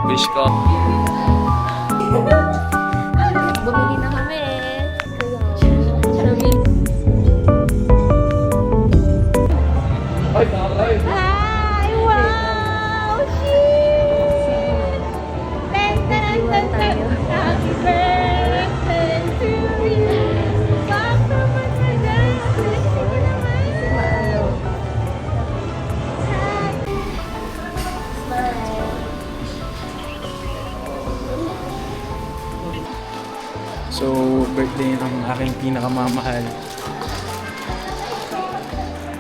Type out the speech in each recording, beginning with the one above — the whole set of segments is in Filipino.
Wish ko. Bumili na kami. Hi! Wow! Shit! Tan, tan, tan, tan. Happy birthday to you! Baka matagal. Sige naman. So, birthday ng aking pinakamamahal.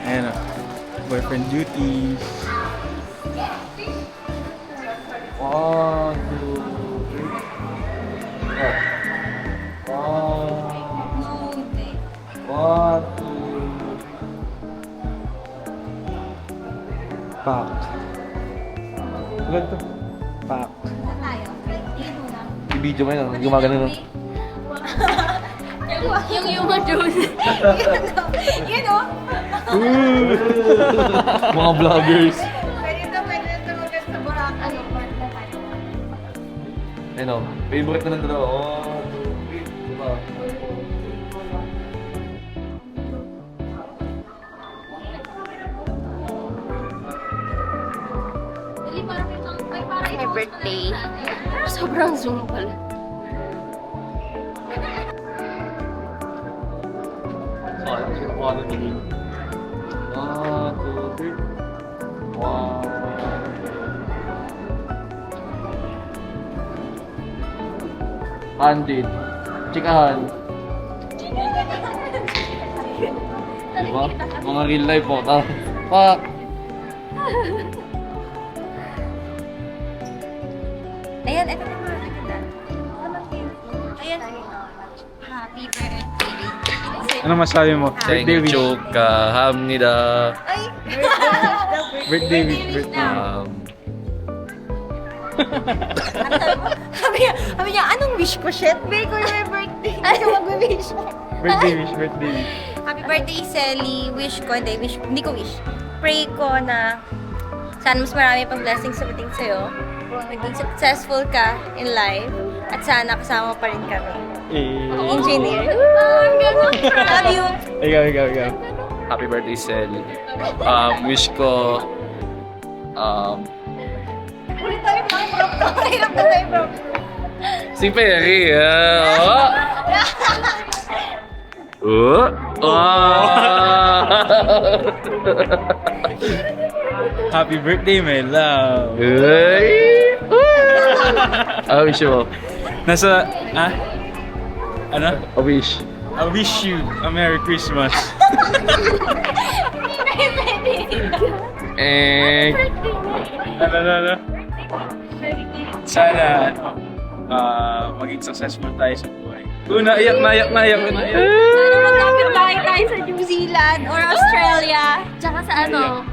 Ayan o. Boyfriend duties. 1, 2, 3. 1, 2. Pak. Ilan to? Pak. I-video mo yun, gumagano nun. Yung Jones. Yun o. Mga vloggers. Pwede ito maganda sa Boracay. Ayun o, favorite na ng dalawa. 1, 2, 3. Diba? My birthday. Sobrang zoom pala. Ano nyo? 1, 2, 3. 100. Chikahan. Diba? Mga real life po. Fuck! Ayan, ito na mga ganda. Ayan. Happy birthday. Ano masabi mo? Birthday wish. 축하합니다. Ay! Birthday wish. Birthday. Sabi niya, anong wish ko? Shit, Bay ko yung birthday. Ano mag-wish? Birthday wish. Birthday wish. Happy birthday, Selly. Wish ko, hindi ko wish. Pray ko na sana mas marami pang blessings dumating sa'yo. Maging successful ka in life. At sana kasama pa rin kami. Engineer. Love you. Ikaw. Happy birthday, Sel. Wish ko... Ulit tayo mga prop to. Hirap na tayo prop. si Perry, Happy birthday, my love. Wish mo. Nasa, ano? A wish. I wish you a Merry Christmas. Ano? Sana, maging successful tayo sa buhay. Naiyak. Sana magkapit tayo sa New Zealand or Australia. Tsaka sa ano?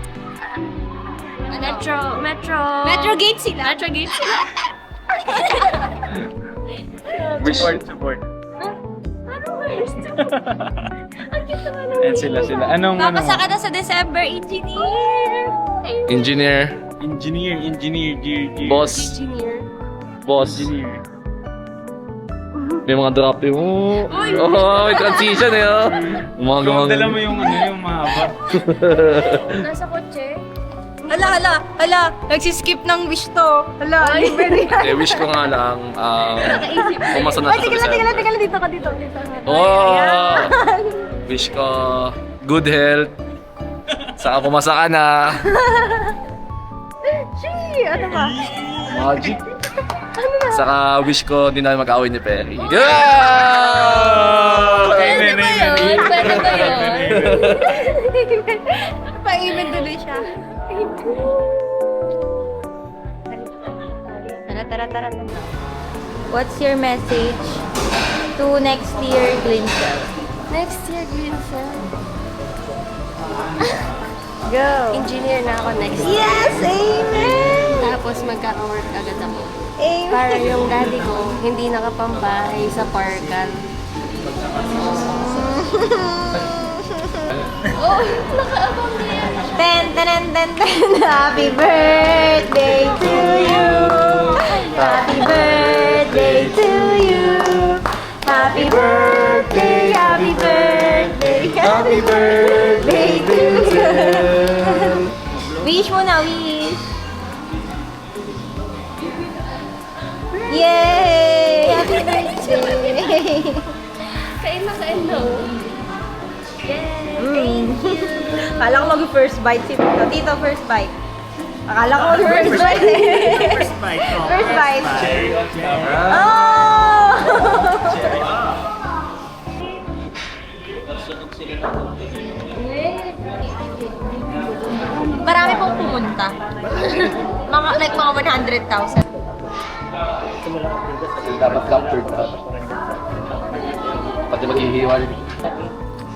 Metro Gate sila. Support. And sila. Anong Papasa ka na sa December, engineer. Engineer. Boss. Engineer. May mga drop yung... may transition Kung dala mo yung mahaba. Nasa kotse. Hala, nagsiskip ng wish to. Hala, wish ko nga lang, pumasa na siya sa December. Tigala, dito ka. Wish ko good health. Saka pumasa ka na. Ano ba? Magic. Saka wish ko din na mag-away ni Perry. Amen. Pwede ba yun? Pa-amen tuloy siya. Tara. What's your message to next year, Glinsel? Go! Engineer na ako next year. Yes! Amen! Tapos magkaka-work agad ako. Amen! Para yung daddy ko, hindi nakapambahay sa parkan. Ten! Happy birthday to you! Yay! Happy birthday! Kain na, oh. Yay! Thank you! Akala ko mag-first bite si Tito. Tito, first bite. Akala ko first bite. First bite. Oh, First bite. Cherry on top. Oh! Marami pong pumunta. Mga 100,000. Dapat captured ka. Pati maghihiwal.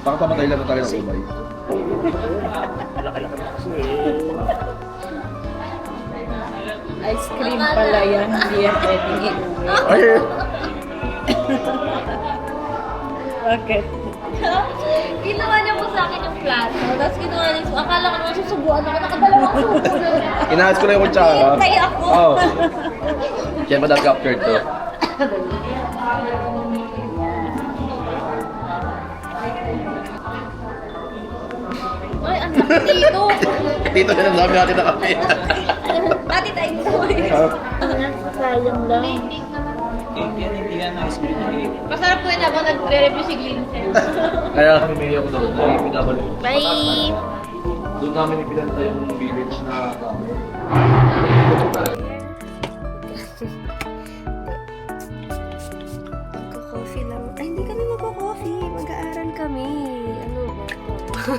Baka pamatay lang na tayo ng umay. Ice cream pala yan. Hindi yan pwedeng inuwi. Ay! Bakit? Ginawa niya po sa akin yung plato. Tapos ginawa niya, akala ko naman susubuan ako. Nakadalawang subo na niya. Inahas ko na yung kutsara. Hintay ako. Oo. Kaya ba dapat captured to? Ay, ang laki dito. Dito na lang namin natin na kami. Dati tayo dito. Sayang lang. Masarap po yun habang nagre-review si Glinsen. Kaya kami may ako doon. Pinabalik. Bye! Doon namin ipinanta yung village na Magko-coffee lang. Ay, hindi kami magko-coffee. Mag-aaral kami. Ano ba?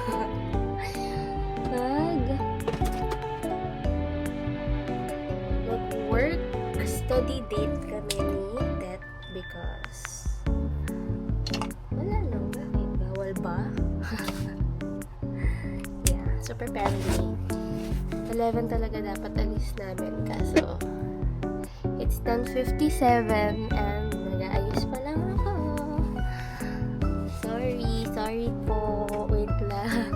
Mag-work study date kami ni Tet because wala lang. Bakit? Bawal ba? Yeah, super family. 11 talaga dapat alis namin kaso it's 10:57 and nag-aayos pa lang ako. Sorry po. Wait lang.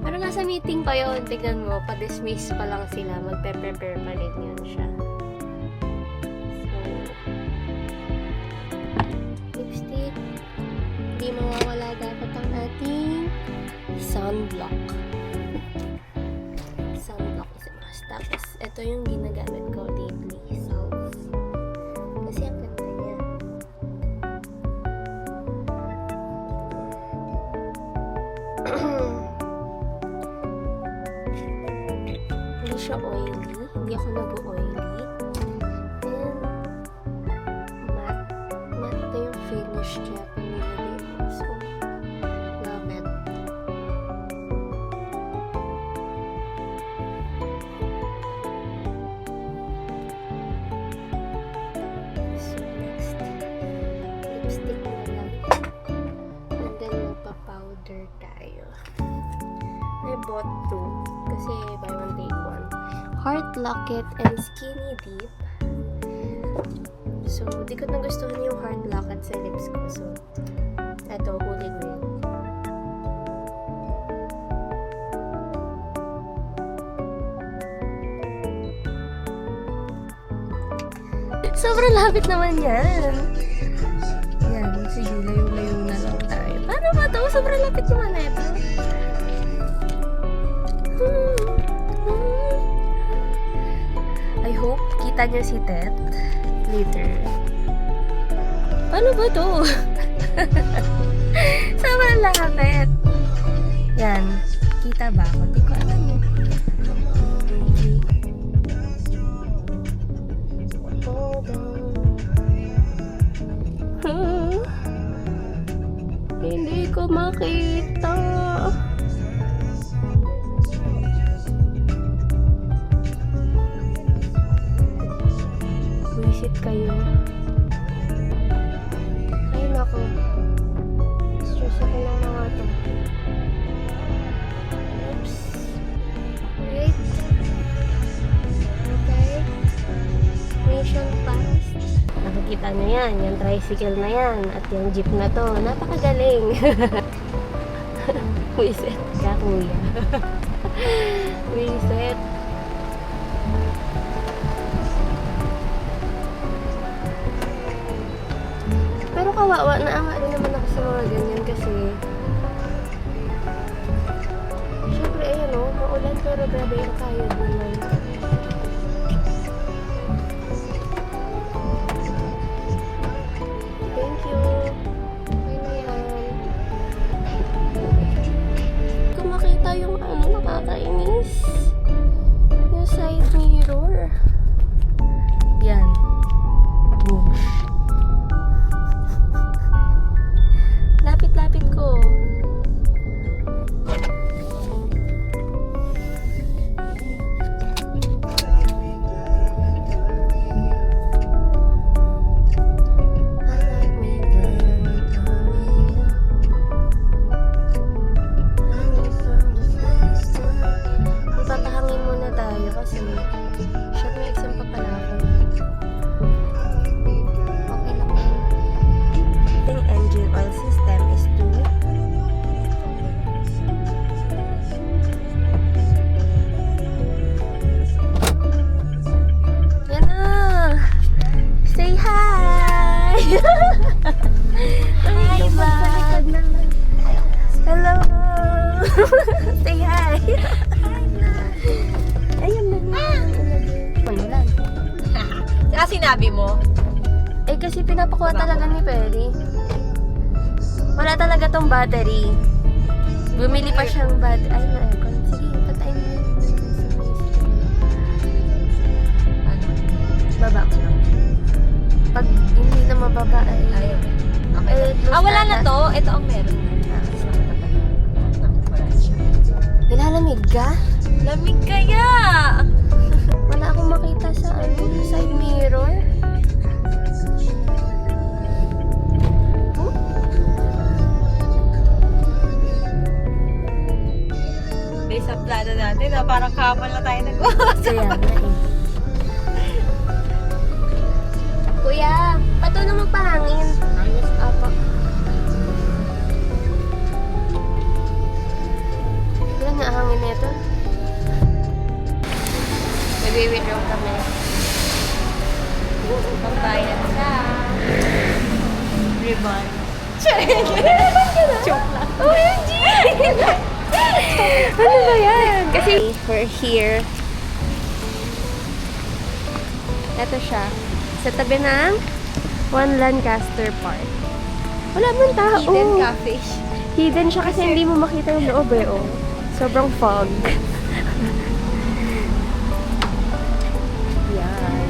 Pero nasa meeting pa yun. Tignan mo, pa-dismiss pa lang sila. Magpe-prepare pa rin yun siya. So, lipstick. Hindi mawawala dapat ang ating sunblock. Sunblock is a must. Tapos, ito yung ginagamit ko lately. So, kasi ang ganda niya. Hindi siya oily. Hindi ako nag-oily. And, matte na yung finish niya pag nilagay mo. So, love it. So, next, lipstick na lang. And then, magpa-powder tayo. I bought two. Kasi buy one take one. Heart Locket and Skinny Deep. So, di ko nagustuhan yung Heart Locket sa lips ko. So, eto, Holy Grail. Sobrang lapit naman yan. Yan, sige, layo-layo na lang tayo. Paano ba ito? Sobrang lapit naman na ito. I hope kita niyo si Tet later. Paano ba to? Sobrang lapit. Yan. Kita ba ako? Hindi ko alam eh. Hold on. Hindi ko makita. Visit kayo. Ay, naku. Stress ako ng mga to. Oops. Wait. Okay. Mission passed. Nakikita nyo yan. Yung tricycle na yan. At yung jeep na to. Napakagaling. Visit ka, kuya. Visit. Pero kawawa, naawa rin naman ako sa mga ganyan kasi syempre ayun o, maulan pero grabe yung kayod naman. Baka sinabi mo. Eh, kasi pinapakuha talaga ni Perry. Wala talaga tong battery. Bumili pa siyang battery. Ay, na aircon. Sige, patayin mo yun. Ano? Baba ko lang. Pag hindi na mababa ay... Ayaw. Okay. Eh, close Wala na na to. Ito ang meron. Nilalamig ka? Lamig kaya! Wala akong makita sa side mirror. Based sa plano natin, parang kapal na tayo nag-uusap. Kaya nga eh. Kuya, pato na magpahangin. Apa. Wala nga hangin na ito. Nagwi-withdraw kami. Pambayad sa ribbon. Joke lang. OMG! Ano ba yan? Kasi we're here. Ito siya. Sa tabi ng One Lancaster Park. Wala bang tao? Hidden cafe. Hidden siya kasi hindi mo makita yung loob eh. Oh. Sobrang fog. Yan.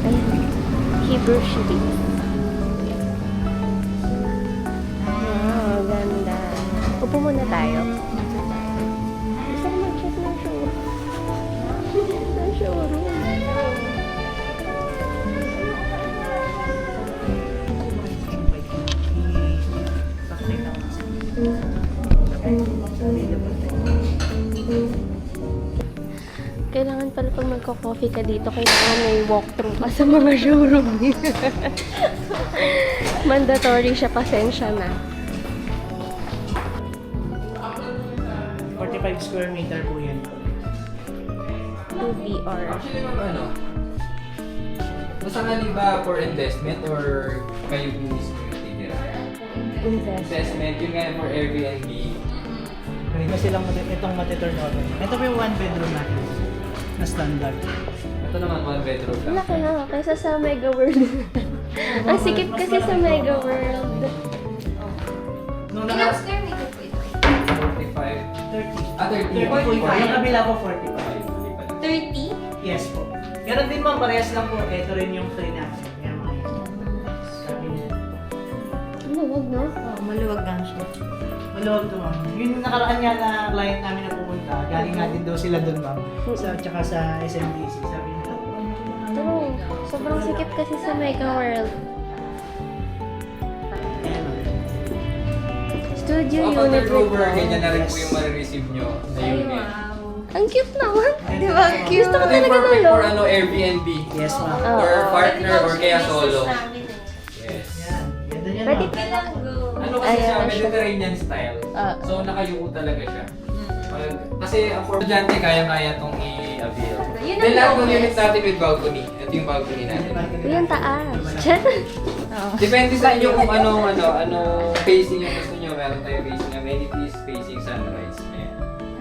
Ay, Hebrew City. Wow, ganda. Upo muna tayo. Gusto ko mag-check ng show. Ng showroom. Kailangan pala pag magko-coffee ka dito, kailangan may walkthrough ka sa mga showroom. Mandatory siya, pasensya na. 45 square meter po yan. 2VR. Actually, ano? Basta nga di ba for investment or kayo mismo yung titira? Invest. Investment, yun nga for Airbnb. Ito silang itong matiturn over. Ito po yung one bedroom natin na standard. Ito naman one bedroom lang. Laki nga, kaysa sa Mega World. Ang sikip kasi sa Mega World. Nung Ilang naka square meter po ito? 45. 30. Ah, 30. 30 po ito. Yung kabila po 45. 30? Yes po. Ganon din ma'am, parehas lang po. Ito rin yung free natin. Yan mga yun. Sabi niya. Ano, wag no? Oo, maluwag lang siya. Maluwag to ma'am. Yung nakaraan nga na client namin na pumunta, galing natin daw sila doon ma'am. Tsaka sa SMDC. Sabi niya, True. Sobrang sikip kasi sa Mega World. ayan ma'am. Studio So, unit after with Rover, ganyan na rin Yes. po yung marireceive nyo na Ay, unit. wow. Ang cute naman. Di ba? Gusto ko Ito yung talaga perfect ng for loob. ano, Airbnb. Yes ma'am. Oo. Or partner or kaya Business solo. namin eh. Yes. Yan. Ganda niyan Pwede ma'am. Bilanggo. Ano kasi Ayan siya, siya. Mediterranean style. Ah. So nakayuko talaga siya. Kasi ang for estudyante, kaya-kaya itong i-avail. Yun ang Then lahat ng lowest. unit natin with balcony. Ito yung balcony natin. Uy, ang taas. Depende sa inyo kung anong facing yung gusto nyo. Meron tayo facing amenities, facing sunrise. Ayan.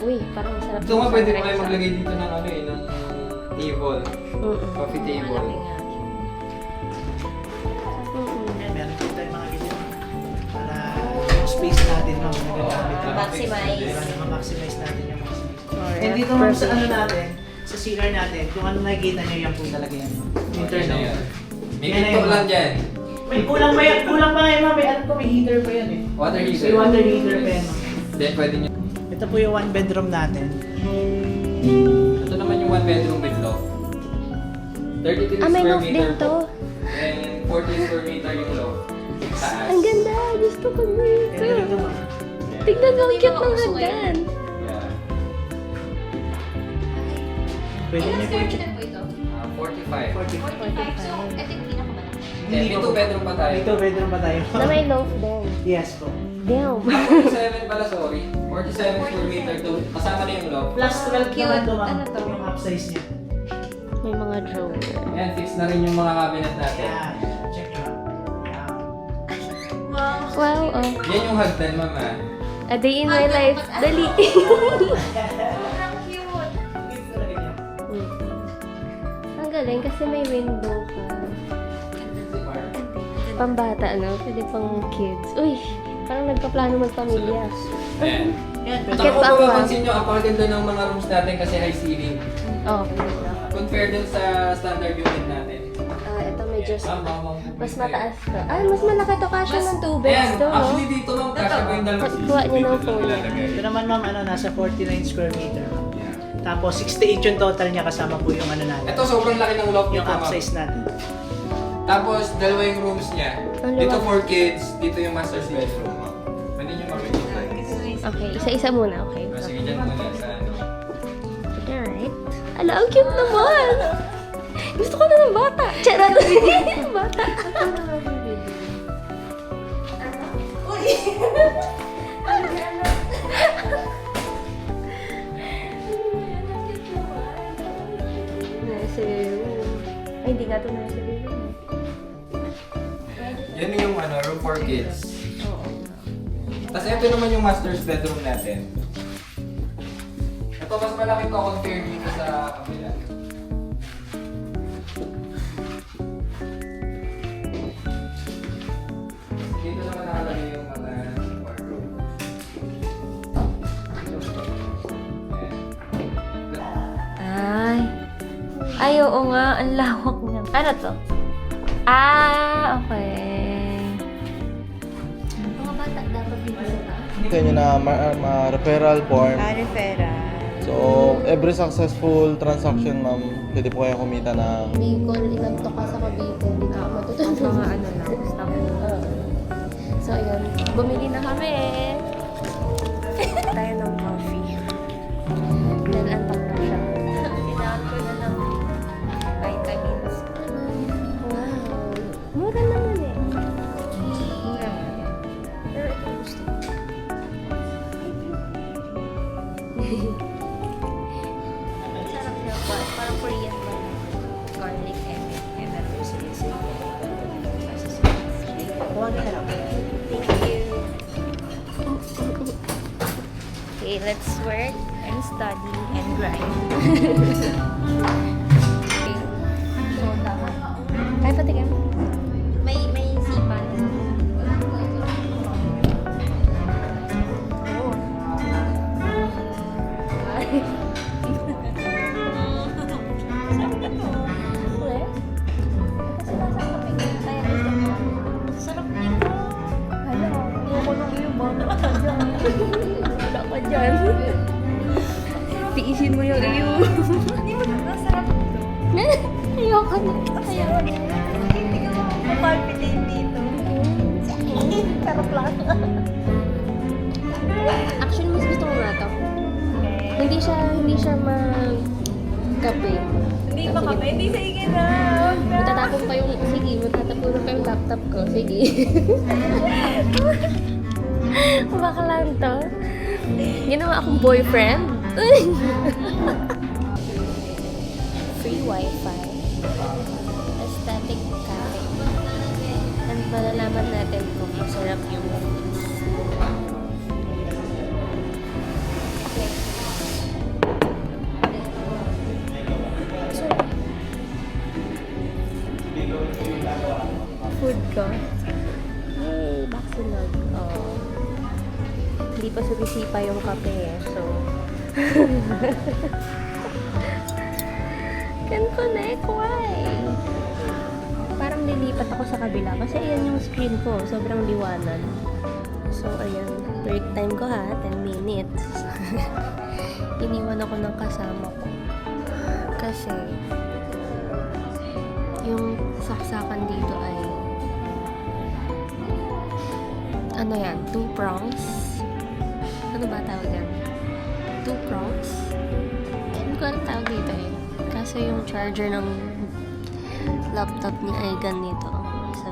Uy, parang sarap. So nga yung pwede mo sunrise, kayo ah. maglagay dito ng ng table, coffee table. Malaki nga. Meron po tayong mga ganyan para yung space natin ma'am nagagamit. Maximize. Para ma-maximize natin yung mga space. Alright. And dito ma'am sa ano natin, sa CR natin, kung ano nakikita nyo yan po talaga yan. Yun Internal. na yun. May Yan na pinto yun. lang dyan. May kulang pa yan, kulang pa ngayon ma'am, may ano po, may heater pa yan eh. Water heater. May water heater pa yan ma'am. Then pwede nyo. Ito po yung one bedroom natin. Ito naman yung one bedroom with loft. 33 May square loft din meter to. po. And 40 square meter yung loft. Taas. Ang ganda. Gusto ko dito. Ito dito ma'am. Tignan mo, ang Yung cute mga ng uso ngayon. hagdan. Yeah. Pwede Ilang niyo po square i-check. meter po ito? 45. 45. So, ito yung pinakamalaki. Then may 2 bedroom pa tayo. May 2 bedroom pa tayo. Na may loft din. Yes po. Damn. 47 pala, sorry. 47 square meter to. Kasama na yung loft. Plus 12 Cute. naman to ma'am. Ano to? Yung upsize niya. May mga drawer. Ayan, fix na rin yung mga cabinet natin. Yan. Check nyo ma'am. Yan. Wow. Wow, oh. Yan yung hagdan, mama. A day in my life. Dali. Sobrang cute. Cute talaga niya. Ang galing. rin kasi may window ka. Pambata, no? Pwede pang kids. Uy, parang nagpaplano magpamilya. Ayan. Yan, So, pwede. Bakit kung ba ako, mapapansin nyo, ang pakaganda ng mga rooms natin kasi high ceiling. Oh. Compare dun sa standard unit natin. Ito medyo mas mataas to. to. Ay, mas malaki to. Kasya ng 2 beds Ayan, to, no? actually dito ma'am, kasha ko yung dalawang Kuha niyo ng phone. Ito naman ma'am, nasa 49 square meter. Yeah. Tapos 68 yung total niya kasama po yung natin. Ito sobrang laki ng loft Yung nito ma'am. upsize natin. Tapos dalawa yung rooms niya. Ang Dito luwag. for kids, dito yung master's bedroom ma'am. Pwede nyo makikita. Okay, isa-isa muna, okay? Sige dyan muna sa ano. Alright. Ala, ang cute naman! Gusto ko na ng bata! Charot! Bata! Nursery room. Ay, hindi nga ito nursery room. Yan yung ano, room for kids. Tapos ito naman yung master's bedroom natin. Ito mas malaki to compare dito sa kabila. Dito naman nakalagay yung mga wardrobe. Ayan. Ay, oo nga. Ang lawak niya. Ano to? Okay. Mga bata dapat dito sa taas. Kanya na referral form. Referral. So, every successful transaction, ma'am, pwede po kayo kumita ng Bicol, ilang to ka sa Cavite, hindi na ako matutunan. Mga ano lang. Stop. So, ayun. Bumili na kami. Tayo ng coffee. Then, antok na siya. Kailangan ko na ng vitamins. Wow. Mura naman eh. Mura nga. Pero ito gusto ko. Sarap niya pa. Parang Korean ba? Garlic and other seasoning. Huwag ka lang. Thank you. Okay, let's work and study and grind. Okay. Soda. Ay, patikin. May sipan. Oh. Wala. Kasi nasa kape. Kaya gusto ko. Sarap nito. Hala, ayoko nang iyo. Baka ka dyan. Wala ka dyan. Tiisin mo yung iyo. Hindi mo masarap ito. Ayoko na. Ayoko na. Hindi ka makapalpitate dito. Sarap lang. Actually, mas gusto ko nga to. Hindi siya mag-kape. Hindi ba kape? Hindi, sige na. Matatapon pa yung laptop ko. Sige. Baka lang to. Ginawa akong boyfriend. Free wifi. Aesthetic cafe. And malalaman natin kung masarap yung food ko. Yay! Baksilog. Oh. Hindi pa sumisipa yung kape eh. So, can connect. Why? Parang lilipat ako sa kabila kasi ayan yung screen ko. Sobrang liwanag. So, ayan. Break time ko ha. 10 minutes. Iniwan ako ng kasama ko. Kasi, yung saksakan dito ay ano yan? 2 prongs? Ano ba tawag yan? 2 prongs? Hindi ko alam tawag dito eh. Kaso yung charger ng laptop niya ay ganito. So,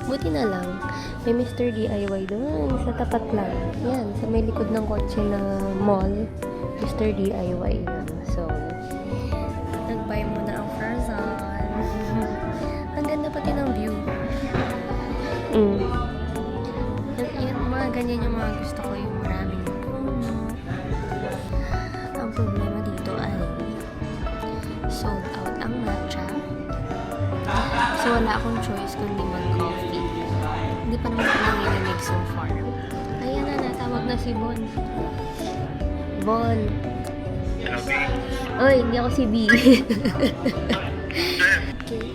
buti na lang. May Mr. DIY doon. Sa tapat lang. Yan. Sa may likod ng kotse na mall. Mr. DIY yan. So, nag-buy muna ang Frozen. Ang ganda pati ng view. Yung mga ganyan yung mga gusto ko. Yung maraming puno. Ang problema dito ay sold out ang matcha. So, wala akong choice kundi mag-coffee. Hindi pa naman ako nanginginig so far. Ayan na, natawag na si Bon. Bon. Oy, hindi ako si B. Okay.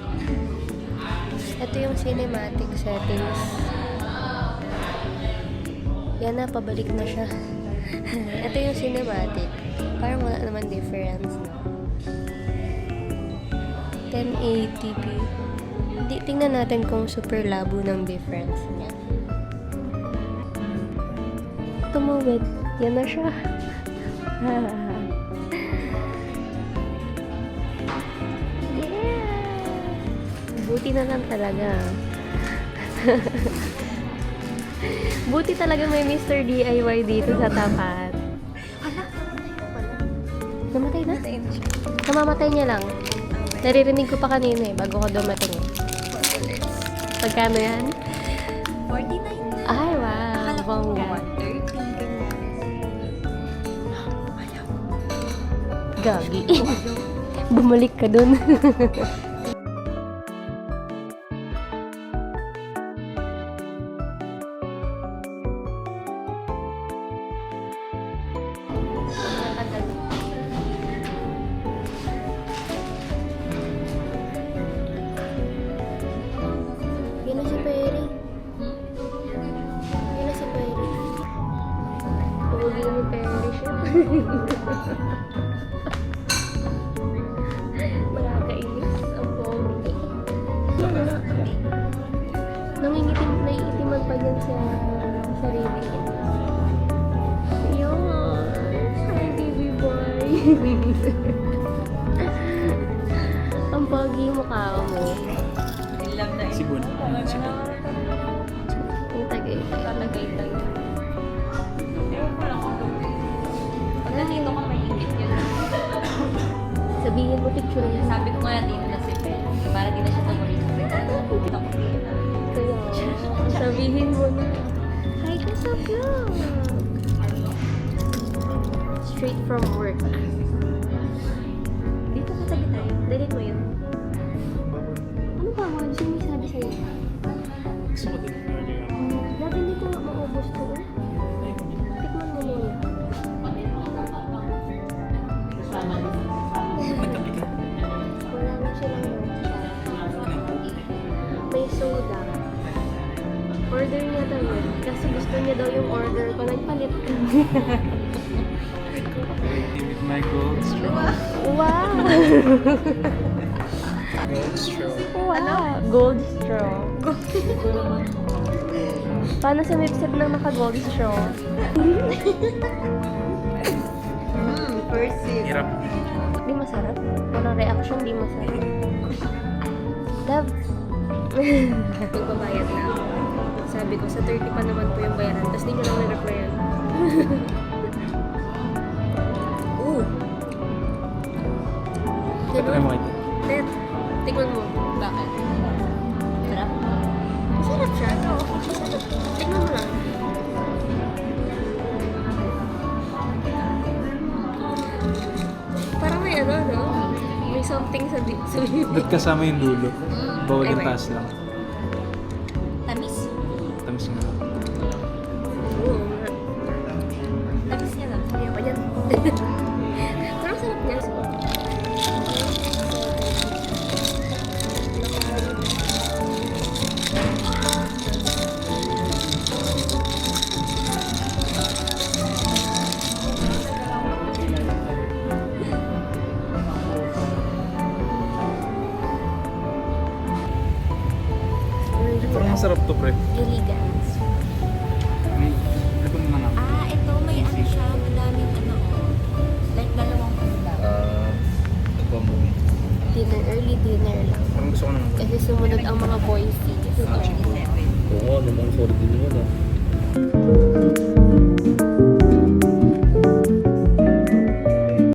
Ito yung cinematic settings. Yan na, pabalik na siya. Ito yung cinematic. Parang wala naman difference, no? 1080p. Tingnan natin kung super labo ng difference niya. Tumawid. Yan na siya. Yeah! Buti na lang talaga. Buti talaga may Mr. DIY dito sa tapat. Namatay na? Namamatay niya lang. Naririnig ko pa kanina eh, bago ko dumating eh. Pagkano yan? 49 na. Ay, wow. Akala ko Bongga. 130. Gagi. Bumalik ka dun. Yan na si Perry. Yan na si Perry. Pogi ni Perry siya. Nakakainis ang pogi. Nangingitim, naiitiman pa yan sa sarili niya. Yun. Hi, baby boy. Ang pogi mukha mo. Si Bon. Yung tagay-tagay. Pag nandito ka, mainit yun. Sabihin mo picture niya. Sabi ko nga dito na si Pen. Para di na siya tumuli sa Pen. Kita ko dito. Kaya, sabihin mo na. Hi, what's up, vlog? Straight from work. Dito ka tabi tayo. Dalit mo yun. Ano ba, Juan? Sino may sabi sa'yo? Gusto ko din. Dati hindi ko maubos to. Tikman mo muna. Wala na silang may soda. Order niya daw yun. Kasi gusto niya daw yung order ko. Nagpalit ka. With my gold straw. Wow! Gold straw. Wow! Gold straw. Paano sa website ng naka-gold straw? First sip. Hirap. Di masarap. Walang reaction, di masarap. Love. Magbabayad na ako. Sabi ko, sa 30 pa naman po yung bayaran. Tapos di nyo lang na-replyan. Ooh! Patry mo ito. Net, tingnan mo. Bakit? Sarap? Sarap siya. Tingnan mo lang. Parang may ano, no? May something sa bibig. Ba't kasama yung dulo? Bawal yung Ay, taas lang. Tamis. Tamis nga. Oo. Tamis niya lang. Ayoko yan. Parang sarap niya. Parang masarap to, pre. Elegance. May, ito mo nga. Ah, ito may ano siya. Madaming ano. Like dalawang ulam. Ito mo. Dinner, early dinner lang. Parang gusto ko naman. Kasi sumunod ang mga boys. Oo, naman, sorry din naman ah.